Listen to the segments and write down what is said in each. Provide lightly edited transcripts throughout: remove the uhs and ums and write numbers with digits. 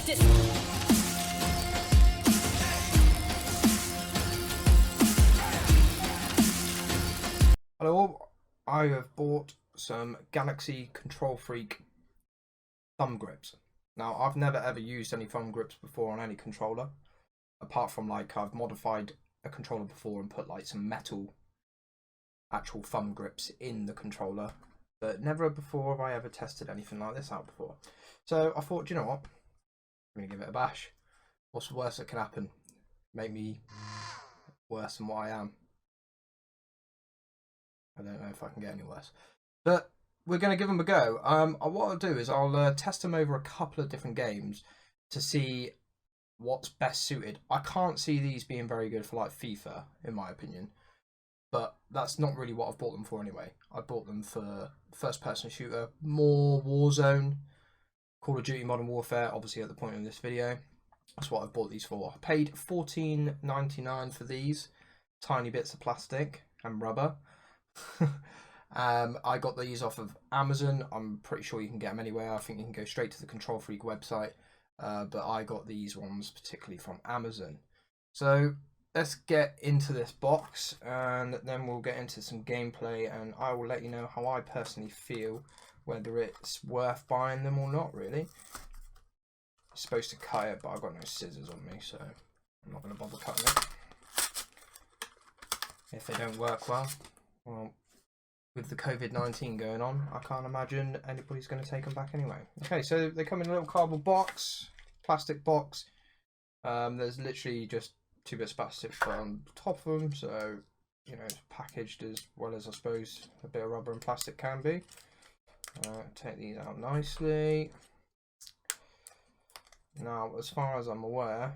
practice. Hello all, I have bought some Galaxy Kontrol Freek thumb grips. Now I've never ever used any thumb grips before on any controller, apart from like I've modified a controller before and put like some metal actual thumb grips in the controller, but never before have I ever tested anything like this out before. So I thought, you know what, I'm going to give it a bash. What's the worst that can happen? Make me worse than what I am. I don't know if I can get any worse, but we're going to give them a go. What I'll do is I'll test them over a couple of different games to see what's best suited. I can't see these being very good for like FIFA, in my opinion, but that's not really what I've bought them for anyway. I bought them for first-person shooter, more Warzone, Call of Duty Modern Warfare, obviously at the point of this video. That's what I've bought these for. I paid $14.99 for these tiny bits of plastic and rubber. I got these off of Amazon. I'm pretty sure you can get them anywhere. I think you can go straight to the Kontrol Freek website, but I got these ones particularly from Amazon. So let's get into this box and then we'll get into some gameplay, and I will let you know how I personally feel, whether it's worth buying them or not. Really, I'm supposed to cut it, but I've got no scissors on me, so I'm not going to bother cutting it. If they don't work well, with the COVID-19 going on, I can't imagine anybody's going to take them back anyway. Okay, so they come in a little cardboard box, plastic box. There's literally just two bits of plastic on top of them, so you know, it's packaged as well as I suppose a bit of rubber and plastic can be. Take these out nicely. Now, as far as I'm aware,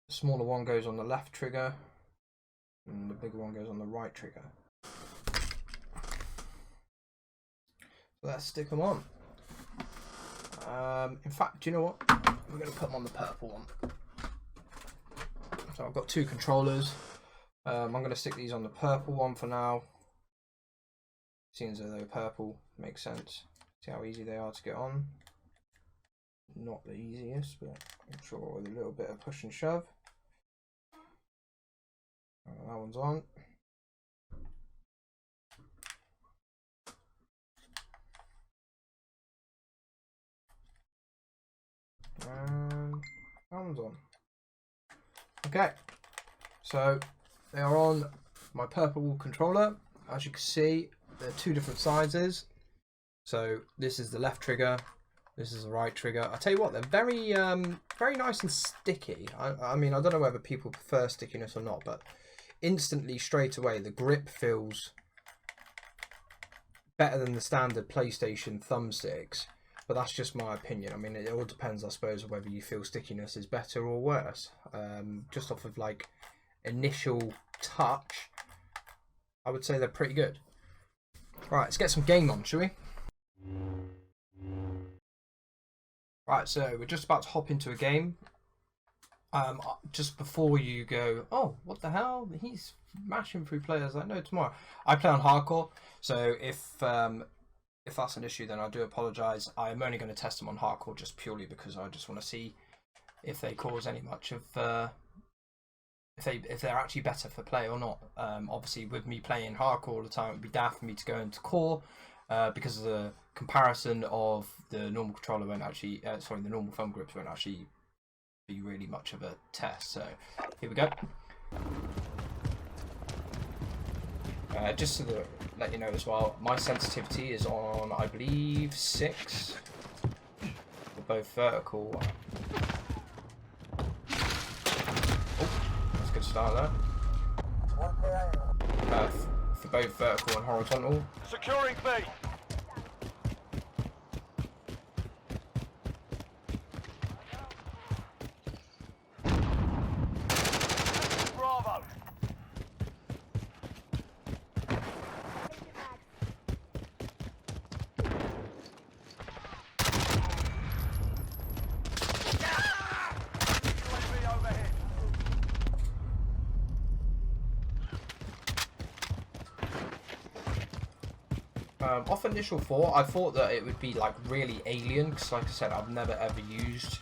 the smaller one goes on the left trigger and the bigger one goes on the right trigger. So let's stick them on. In fact, do you know what? I'm going to put them on the purple one. So I've got two controllers. I'm going to stick these on the purple one for now. Seeing as though they're purple, makes sense. See how easy they are to get on. Not the easiest, but I'm sure with a little bit of push and shove. That one's on. And that one's on. Okay, so they are on my purple controller. As you can see, they're two different sizes. So this is the left trigger, this is the right trigger. I tell you what, they're very very nice and sticky. I mean, I don't know whether people prefer stickiness or not, but instantly, straight away, the grip feels better than the standard PlayStation thumbsticks. But that's just my opinion. I mean, it all depends, I suppose, on whether you feel stickiness is better or worse. Just off of like initial touch, I would say they're pretty good. Right, let's get some game on, shall we? Right, so we're just about to hop into a game. Just before you go, oh, what the hell? He's mashing through players like no tomorrow. I play on hardcore, so if that's an issue, then I do apologise. I'm only going to test them on hardcore just purely because I just want to see if they cause any much of if they're actually better for play or not. Obviously, with me playing hardcore all the time, it would be daft for me to go into core because of the comparison of the normal controller won't actually, the normal thumb grips won't actually be really much of a test. So here we go. Just to let you know as well, my sensitivity is on, I believe, 6 for both vertical. Oh, that's a good start there. For both vertical and horizontal. Securing B. Bravo. Off initial thought, I thought that it would be like really alien, because like I said, I've never ever used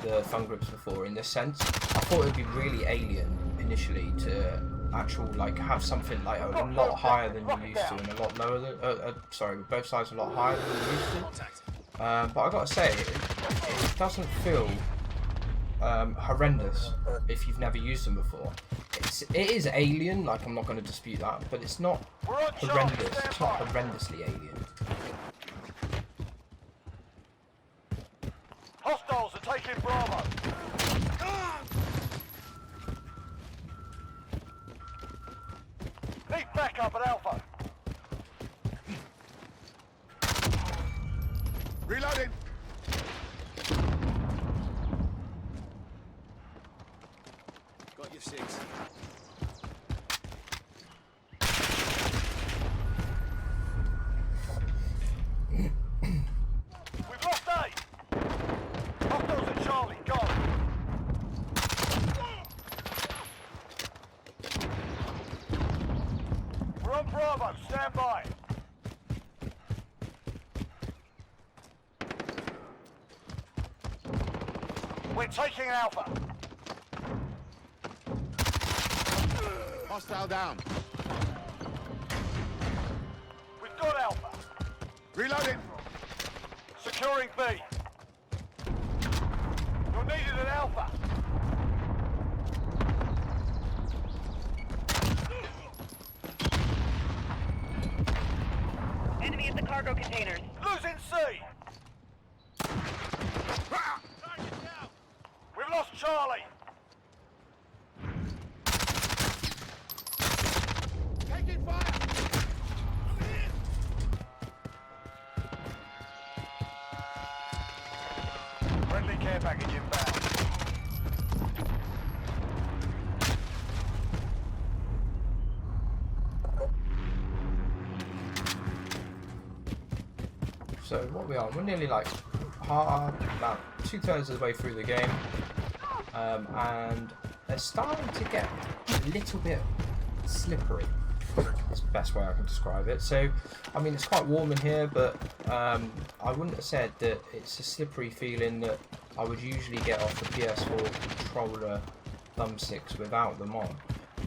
the thumb grips before in this sense. I thought it would be really alien initially to actual like have something like a lot higher than you're used to and a lot lower than sorry, both sides a lot higher than you're used to. But I gotta say, it doesn't feel horrendous if you've never used them before. It is alien, like I'm not going to dispute that, but it's not horrendous. It's not horrendously alien. Hostiles are taking Bravo. Need backup at Alpha. Reloading. Got your 6. We've lost A. Hostiles at Charlie, gone. We're on Bravo, stand by. We're taking Alpha. Hostile down. We've got Alpha. Reloading. Securing B. You're needed at Alpha. Enemy at the cargo containers. Losing C. We've lost Charlie. Taking fire. Friendly care package inbound. So what we are, we're nearly like about 2/3 of the way through the game, and they're starting to get a little bit slippery. Is the best way I can describe it. So, I mean, it's quite warm in here, but I wouldn't have said that it's a slippery feeling that I would usually get off the PS4 Controller thumbsticks without them on.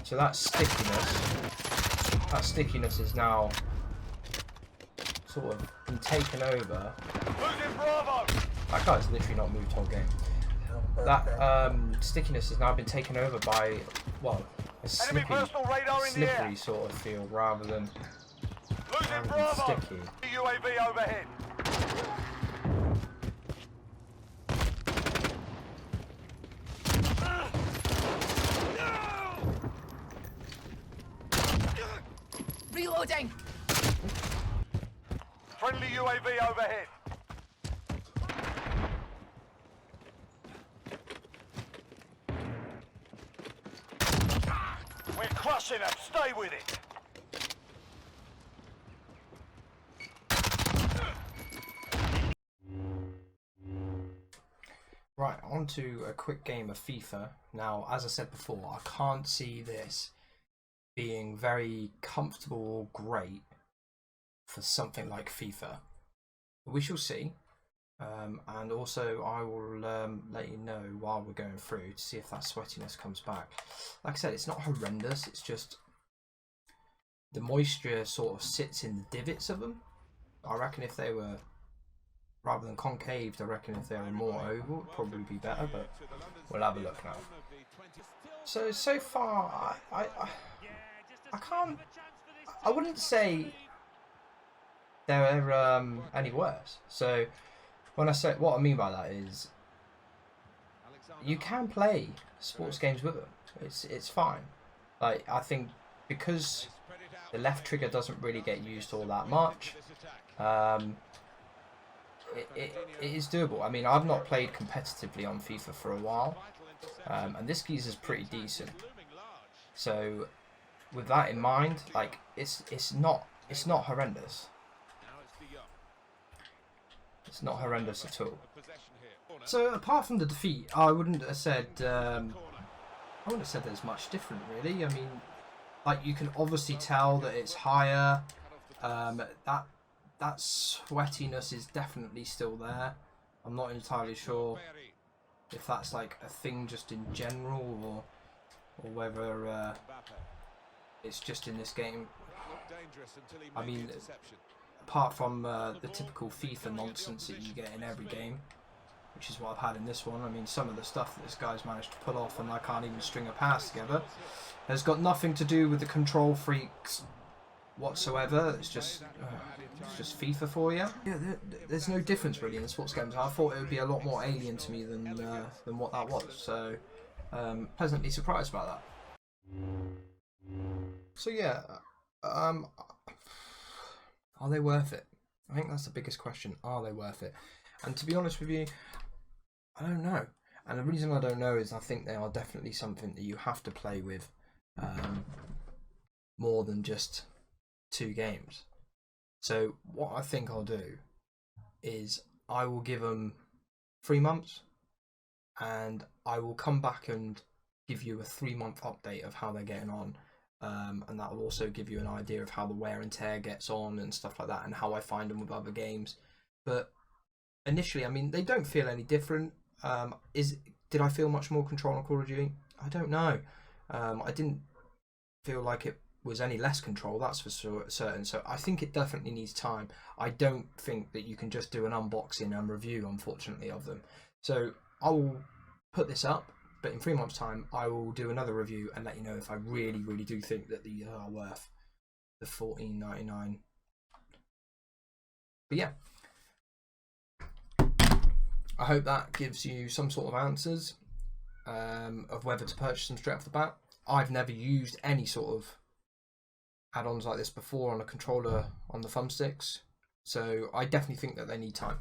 So that stickiness is now sort of been taken over. Losing Bravo. That guy's literally not moved whole game. That stickiness has now been taken over by, well, a Enemy personal radar in the air. slippery sort of feel rather than Losing Bravo. sticky. UAV overhead. Reloading! Friendly UAV overhead. We're crushing them. Stay with it. Right, on to a quick game of FIFA. Now, as I said before, I can't see this being very comfortable or great for something like FIFA. We shall see. And also I will let you know while we're going through to see if that sweatiness comes back. Like I said, it's not horrendous, it's just the moisture sort of sits in the divots of them. I reckon if they were, rather than concaved, I reckon if they were more oval, it'd probably be better, but we'll have a look now. So far, I can't, I wouldn't say they're any worse. So when I say, what I mean by that is you can play sports games with them. It's fine. Like, I think because the left trigger doesn't really get used all that much, it is doable. I mean, I've not played competitively on FIFA for a while, and this geezer's pretty decent. So with that in mind, like, it's not horrendous. It's not horrendous at all. So apart from the defeat, I wouldn't have said there's much different really. I mean, like, you can obviously tell that it's higher. That sweatiness is definitely still there. I'm not entirely sure if that's like a thing just in general or whether it's just in this game. I mean, apart from the typical FIFA nonsense that you get in every game, which is what I've had in this one. I mean, some of the stuff that this guy's managed to pull off, and I can't even string a pass together, has got nothing to do with the Kontrol Freaks whatsoever. It's just FIFA for you. Yeah, there's no difference really in sports games. I thought it would be a lot more alien to me than what that was. So pleasantly surprised by that. So yeah, are they worth it? I think that's the biggest question. Are they worth it? And to be honest with you, I don't know. And the reason I don't know is I think they are definitely something that you have to play with more than just 2 games. So what I think I'll do is I will give them 3 months, and I will come back and give you a 3-month update of how they're getting on, and that will also give you an idea of how the wear and tear gets on and stuff like that, and how I find them with other games. But initially, I mean, they don't feel any different. Did I feel much more Control on Call of Duty? I don't know. I didn't feel like it was any less Control, that's for certain. So I think it definitely needs time. I don't think that you can just do an unboxing and review, unfortunately, of them. So I will put this up, but in 3 months' time, I will do another review and let you know if I really, really do think that these are worth the $14.99. But yeah, I hope that gives you some sort of answers of whether to purchase them straight off the bat. I've never used any sort of add-ons like this before on a controller on the Thumbsticks, so I definitely think that they need time.